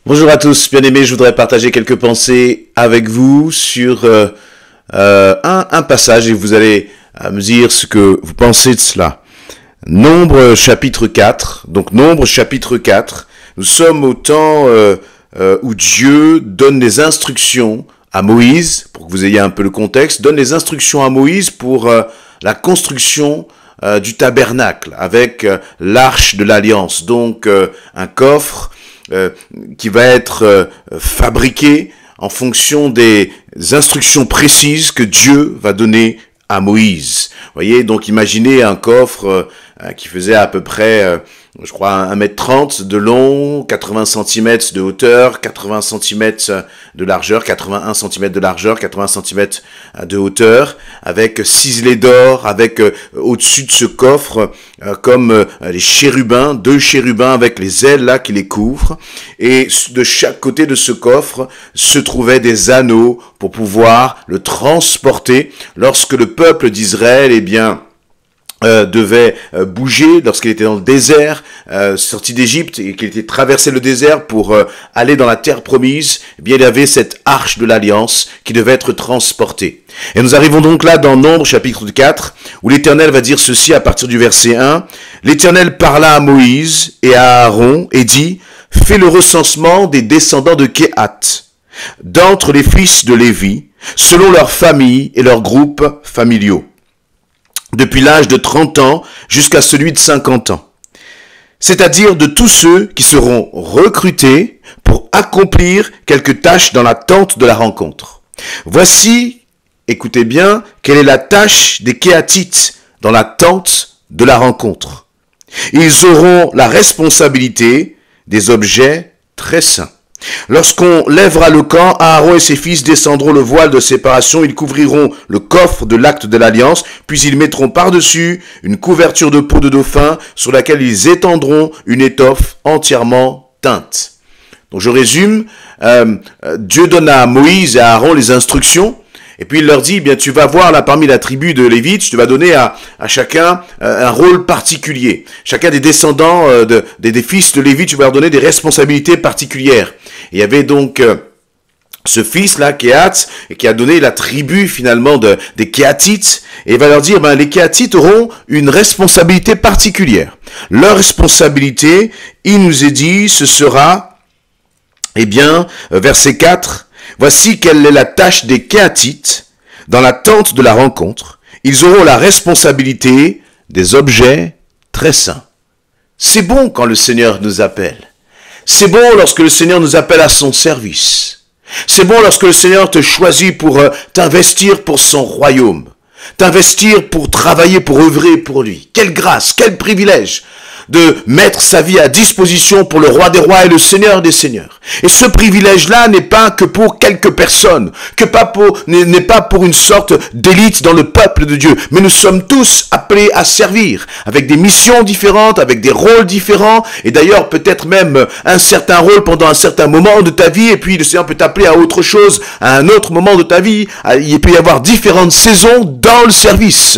Bonjour à tous, bien-aimés, je voudrais partager quelques pensées avec vous sur un passage et vous allez me dire ce que vous pensez de cela. Nombre chapitre 4, donc Nombre chapitre 4, nous sommes au temps où Dieu donne des instructions à Moïse, pour que vous ayez un peu le contexte, donne des instructions à Moïse pour la construction du tabernacle avec l'arche de l'alliance, donc un coffre qui va être fabriqué en fonction des instructions précises que Dieu va donner à Moïse. Vous voyez, donc imaginez un coffre qui faisait à peu près, je crois, 1,30 m de long, 80 cm de hauteur, 80 cm de largeur, 81 cm de largeur, 80 cm de hauteur, avec ciselés d'or, avec au-dessus de ce coffre, comme les chérubins, 2 chérubins avec les ailes là qui les couvrent. Et de chaque côté de ce coffre se trouvaient des anneaux pour pouvoir le transporter lorsque le peuple d'Israël, devait bouger lorsqu'il était dans le désert, sorti d'Égypte et qu'il était traversé le désert pour aller dans la terre promise. Il y avait cette arche de l'alliance qui devait être transportée. Et nous arrivons donc là dans Nombre chapitre 4 où l'Éternel va dire ceci à partir du verset 1. L'Éternel parla à Moïse et à Aaron et dit: fais le recensement des descendants de Kehath, d'entre les fils de Lévi, selon leurs familles et leurs groupes familiaux, depuis l'âge de 30 ans jusqu'à celui de 50 ans, c'est-à-dire de tous ceux qui seront recrutés pour accomplir quelques tâches dans la tente de la rencontre. Voici, écoutez bien, quelle est la tâche des Kéhathites dans la tente de la rencontre. Ils auront la responsabilité des objets très saints. Lorsqu'on lèvera le camp, Aaron et ses fils descendront le voile de séparation, ils couvriront le coffre de l'acte de l'alliance, puis ils mettront par-dessus une couverture de peau de dauphin sur laquelle ils étendront une étoffe entièrement teinte. Donc je résume, Dieu donne à Moïse et à Aaron les instructions, et puis il leur dit, tu vas voir là parmi la tribu de Lévite, je te vas donner à chacun un rôle particulier. Chacun des descendants des fils de Lévite, tu vas leur donner des responsabilités particulières. Et il y avait donc ce fils-là, Kehath, qui a donné la tribu finalement des Kéhathites, et il va leur dire, les Kéhathites auront une responsabilité particulière. Leur responsabilité, il nous est dit, ce sera, verset 4, voici quelle est la tâche des Kéhathites dans la tente de la rencontre. Ils auront la responsabilité des objets très saints. C'est bon quand le Seigneur nous appelle. C'est bon lorsque le Seigneur nous appelle à son service. C'est bon lorsque le Seigneur te choisit pour t'investir pour son royaume. T'investir pour travailler, pour œuvrer pour lui. Quelle grâce, quel privilège de mettre sa vie à disposition pour le roi des rois et le seigneur des seigneurs. Et ce privilège-là n'est pas que pour quelques personnes, n'est pas pour une sorte d'élite dans le peuple de Dieu, mais nous sommes tous appelés à servir, avec des missions différentes, avec des rôles différents, et d'ailleurs peut-être même un certain rôle pendant un certain moment de ta vie, et puis le Seigneur peut t'appeler à autre chose, à un autre moment de ta vie. Il peut y avoir différentes saisons dans le service.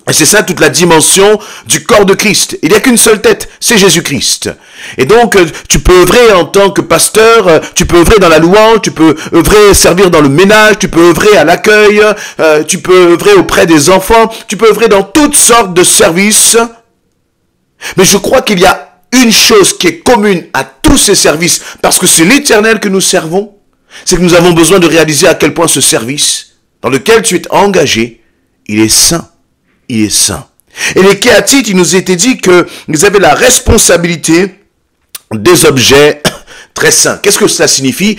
Et c'est ça toute la dimension du corps de Christ. Il n'y a qu'une seule tête, c'est Jésus-Christ. Et donc, tu peux œuvrer en tant que pasteur, tu peux œuvrer dans la louange, tu peux œuvrer, servir dans le ménage, tu peux œuvrer à l'accueil, tu peux œuvrer auprès des enfants, tu peux œuvrer dans toutes sortes de services. Mais je crois qu'il y a une chose qui est commune à tous ces services, parce que c'est l'Éternel que nous servons, c'est que nous avons besoin de réaliser à quel point ce service, dans lequel tu es engagé, il est saint. Il est saint. Et les Kéhathites, il nous était dit qu'ils avaient la responsabilité des objets très saints. Qu'est-ce que cela signifie?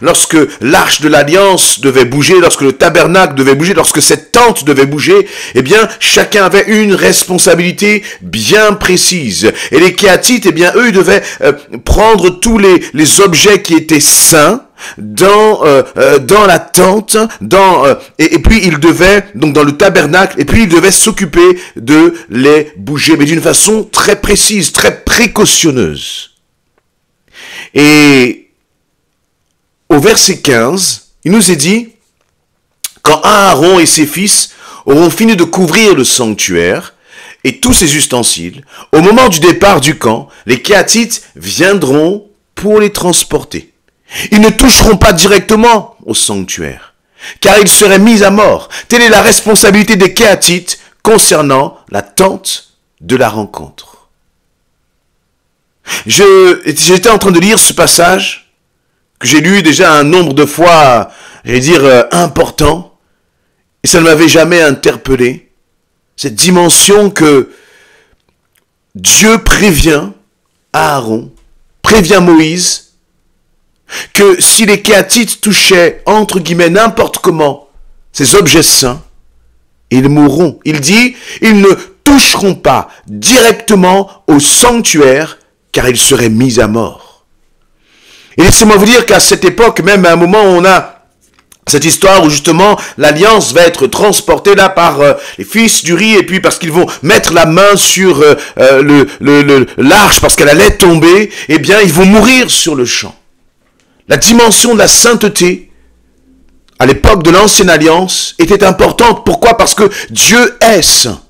Lorsque l'arche de l'alliance devait bouger, lorsque le tabernacle devait bouger, lorsque cette tente devait bouger, chacun avait une responsabilité bien précise. Et les Kéhathites, eux, ils devaient prendre tous les objets qui étaient saints, dans la tente, et puis il devait, donc dans le tabernacle, et puis il devait s'occuper de les bouger, mais d'une façon très précise, très précautionneuse. Et au verset 15, il nous est dit, quand Aaron et ses fils auront fini de couvrir le sanctuaire et tous ses ustensiles, au moment du départ du camp, les Kéhathites viendront pour les transporter. Ils ne toucheront pas directement au sanctuaire, car ils seraient mis à mort. Telle est la responsabilité des Kéatites concernant la tente de la rencontre. J'étais en train de lire ce passage, que j'ai lu déjà un nombre de fois, important, et ça ne m'avait jamais interpellé. Cette dimension que Dieu prévient Aaron, prévient Moïse, que si les Kéatites touchaient, entre guillemets, n'importe comment, ces objets saints, ils mourront. Il dit, ils ne toucheront pas directement au sanctuaire, car ils seraient mis à mort. Et laissez-moi vous dire qu'à cette époque, même à un moment où on a cette histoire où justement l'alliance va être transportée là par les fils d'Uri, et puis parce qu'ils vont mettre la main sur l'arche parce qu'elle allait tomber, eh bien ils vont mourir sur le champ. La dimension de la sainteté à l'époque de l'ancienne alliance était importante. Pourquoi? Parce que Dieu est saint.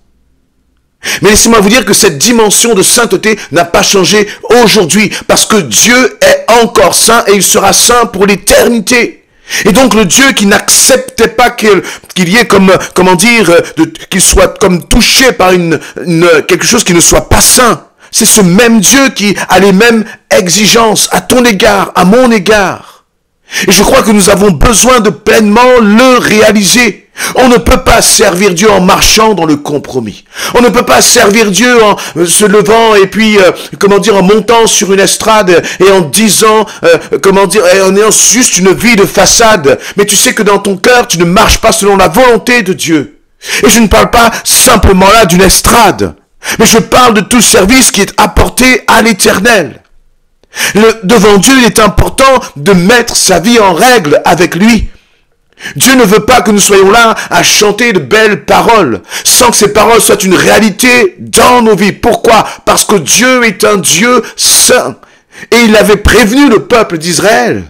Mais laissez-moi vous dire que cette dimension de sainteté n'a pas changé aujourd'hui, parce que Dieu est encore saint et il sera saint pour l'éternité. Et donc le Dieu qui n'acceptait pas qu'il y ait qu'il soit comme touché par quelque chose qui ne soit pas saint, c'est ce même Dieu qui a les mêmes exigences à ton égard, à mon égard. Et je crois que nous avons besoin de pleinement le réaliser. On ne peut pas servir Dieu en marchant dans le compromis. On ne peut pas servir Dieu en se levant et puis, en montant sur une estrade et en disant, en ayant juste une vie de façade. Mais tu sais que dans ton cœur, tu ne marches pas selon la volonté de Dieu. Et je ne parle pas simplement là d'une estrade, mais je parle de tout service qui est apporté à l'Éternel. Devant Dieu, il est important de mettre sa vie en règle avec lui. Dieu ne veut pas que nous soyons là à chanter de belles paroles, sans que ces paroles soient une réalité dans nos vies. Pourquoi? Parce que Dieu est un Dieu saint. Et il avait prévenu le peuple d'Israël.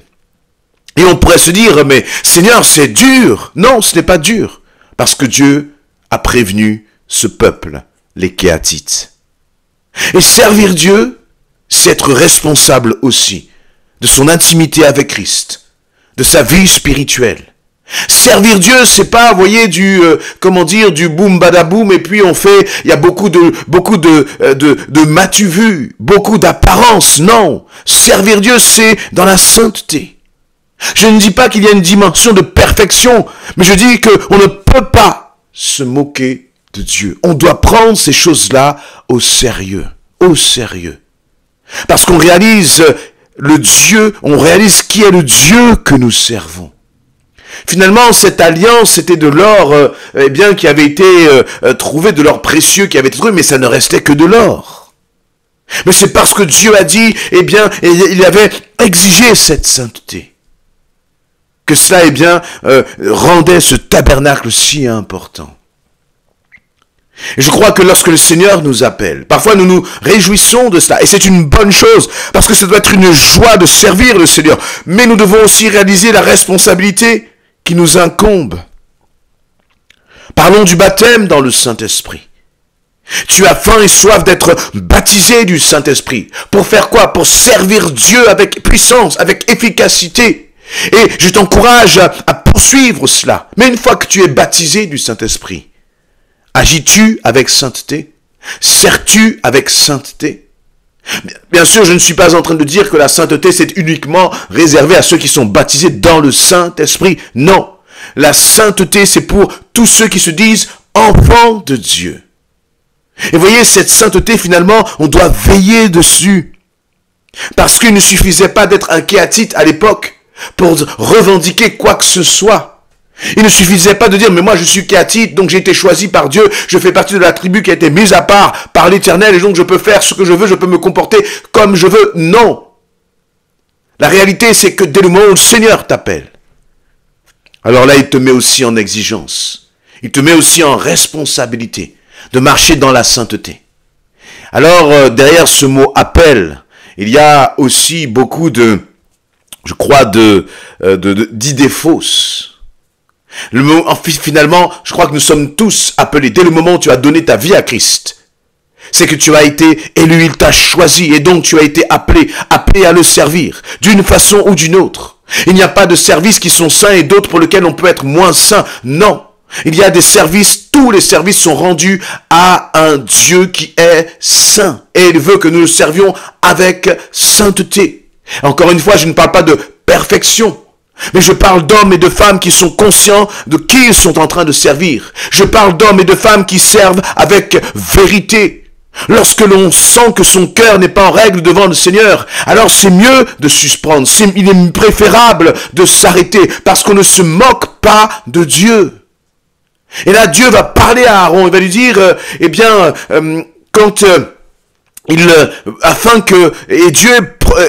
Et on pourrait se dire, mais Seigneur, c'est dur. Non, ce n'est pas dur. Parce que Dieu a prévenu ce peuple, les Kéatites. Et servir Dieu, c'est être responsable aussi de son intimité avec Christ, de sa vie spirituelle. Servir Dieu, c'est pas, voyez, du boum badaboum, et puis il y a beaucoup de matu-vu, beaucoup d'apparence. Non. Servir Dieu, c'est dans la sainteté. Je ne dis pas qu'il y a une dimension de perfection, mais je dis qu'on ne peut pas se moquer de Dieu. On doit prendre ces choses-là au sérieux. Au sérieux. Parce qu'on réalise on réalise qui est le Dieu que nous servons. Finalement, cette alliance, c'était de l'or, qui avait été trouvé, de l'or précieux qui avait été trouvé, mais ça ne restait que de l'or. Mais c'est parce que Dieu a dit, il avait exigé cette sainteté, que cela, rendait ce tabernacle si important. Et je crois que lorsque le Seigneur nous appelle, parfois nous nous réjouissons de cela, et c'est une bonne chose, parce que ça doit être une joie de servir le Seigneur, mais nous devons aussi réaliser la responsabilité qui nous incombe. Parlons du baptême dans le Saint-Esprit. Tu as faim et soif d'être baptisé du Saint-Esprit. Pour faire quoi? Pour servir Dieu avec puissance, avec efficacité. Et je t'encourage à poursuivre cela. Mais une fois que tu es baptisé du Saint-Esprit, agis-tu avec sainteté? Sers-tu avec sainteté? Bien sûr, je ne suis pas en train de dire que la sainteté, c'est uniquement réservé à ceux qui sont baptisés dans le Saint-Esprit. Non. La sainteté, c'est pour tous ceux qui se disent enfants de Dieu. Et voyez, cette sainteté, finalement, on doit veiller dessus. Parce qu'il ne suffisait pas d'être un Kéatite à l'époque pour revendiquer quoi que ce soit. Il ne suffisait pas de dire, mais moi je suis Kéatite, donc j'ai été choisi par Dieu, je fais partie de la tribu qui a été mise à part par l'Éternel, et donc je peux faire ce que je veux, je peux me comporter comme je veux. Non. La réalité, c'est que dès le moment où le Seigneur t'appelle, alors là, il te met aussi en exigence. Il te met aussi en responsabilité de marcher dans la sainteté. Alors, derrière ce mot appel, il y a aussi beaucoup d'idées fausses. Finalement, je crois que nous sommes tous appelés, dès le moment où tu as donné ta vie à Christ, c'est que tu as été élu, il t'a choisi et donc tu as été appelé à le servir d'une façon ou d'une autre. Il n'y a pas de services qui sont saints et d'autres pour lesquels on peut être moins saint. Non. Il y a des services, tous les services sont rendus à un Dieu qui est saint. Et il veut que nous le servions avec sainteté. Encore une fois, je ne parle pas de perfection. Mais je parle d'hommes et de femmes qui sont conscients de qui ils sont en train de servir. Je parle d'hommes et de femmes qui servent avec vérité. Lorsque l'on sent que son cœur n'est pas en règle devant le Seigneur, alors c'est mieux de suspendre. Il est préférable de s'arrêter parce qu'on ne se moque pas de Dieu. Et là, Dieu va parler à Aaron. Il va lui dire, Dieu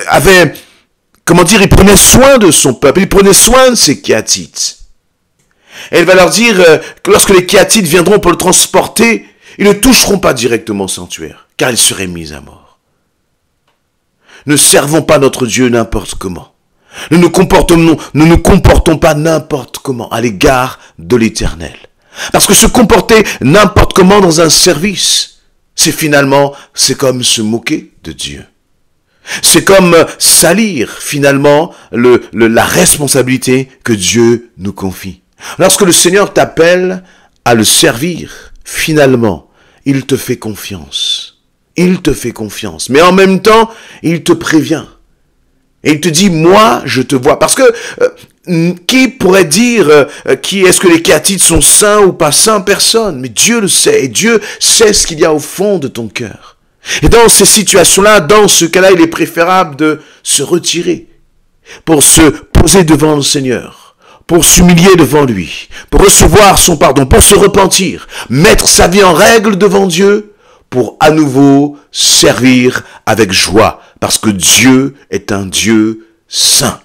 avait, il prenait soin de son peuple, il prenait soin de ses Kéatites. Et il va leur dire que lorsque les Kéatites viendront pour le transporter, ils ne toucheront pas directement au sanctuaire, car ils seraient mis à mort. Ne servons pas notre Dieu n'importe comment. Nous ne nous comportons pas n'importe comment à l'égard de l'Éternel. Parce que se comporter n'importe comment dans un service, c'est comme se moquer de Dieu. C'est comme salir finalement la responsabilité que Dieu nous confie. Lorsque le Seigneur t'appelle à le servir, finalement, il te fait confiance. Il te fait confiance. Mais en même temps, il te prévient. Et il te dit, moi, je te vois. Parce que, qui pourrait dire, est-ce que les Kéatites sont saints ou pas saints? Personne. Mais Dieu le sait. Et Dieu sait ce qu'il y a au fond de ton cœur. Et dans ces situations-là, dans ce cas-là, il est préférable de se retirer pour se poser devant le Seigneur, pour s'humilier devant lui, pour recevoir son pardon, pour se repentir, mettre sa vie en règle devant Dieu, pour à nouveau servir avec joie, parce que Dieu est un Dieu saint.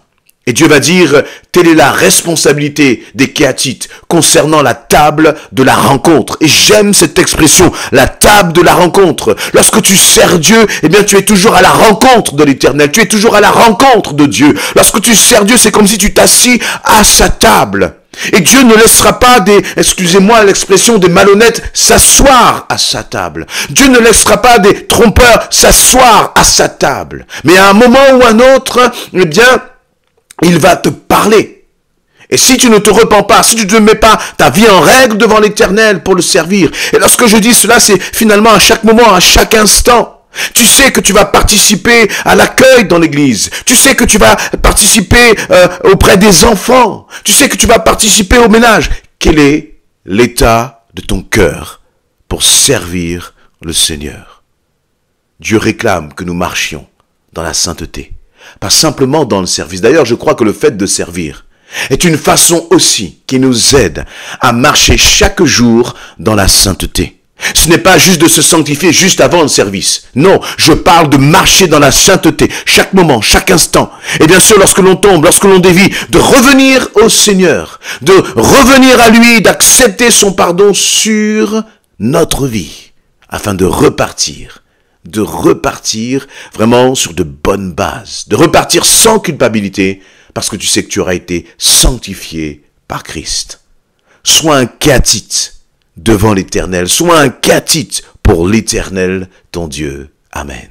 Et Dieu va dire, telle est la responsabilité des Kéatites concernant la table de la rencontre. Et j'aime cette expression, la table de la rencontre. Lorsque tu sers Dieu, eh bien tu es toujours à la rencontre de l'Éternel. Tu es toujours à la rencontre de Dieu. Lorsque tu sers Dieu, c'est comme si tu t'assis à sa table. Et Dieu ne laissera pas excusez-moi l'expression, des malhonnêtes s'asseoir à sa table. Dieu ne laissera pas des trompeurs s'asseoir à sa table. Mais à un moment ou à un autre, eh bien, il va te parler. Et si tu ne te repens pas, si tu ne mets pas ta vie en règle devant l'Éternel pour le servir, et lorsque je dis cela, c'est finalement à chaque moment, à chaque instant. Tu sais que tu vas participer à l'accueil dans l'église. Tu sais que tu vas participer auprès des enfants. Tu sais que tu vas participer au ménage. Quel est l'état de ton cœur pour servir le Seigneur? Dieu réclame que nous marchions dans la sainteté. Pas simplement dans le service. D'ailleurs, je crois que le fait de servir est une façon aussi qui nous aide à marcher chaque jour dans la sainteté. Ce n'est pas juste de se sanctifier juste avant le service. Non, je parle de marcher dans la sainteté, chaque moment, chaque instant. Et bien sûr, lorsque l'on tombe, lorsque l'on dévie, de revenir au Seigneur, de revenir à lui, d'accepter son pardon sur notre vie, afin de repartir vraiment sur de bonnes bases, de repartir sans culpabilité, parce que tu sais que tu auras été sanctifié par Christ. Sois un Kéatite devant l'Éternel, sois un Kéatite pour l'Éternel, ton Dieu. Amen.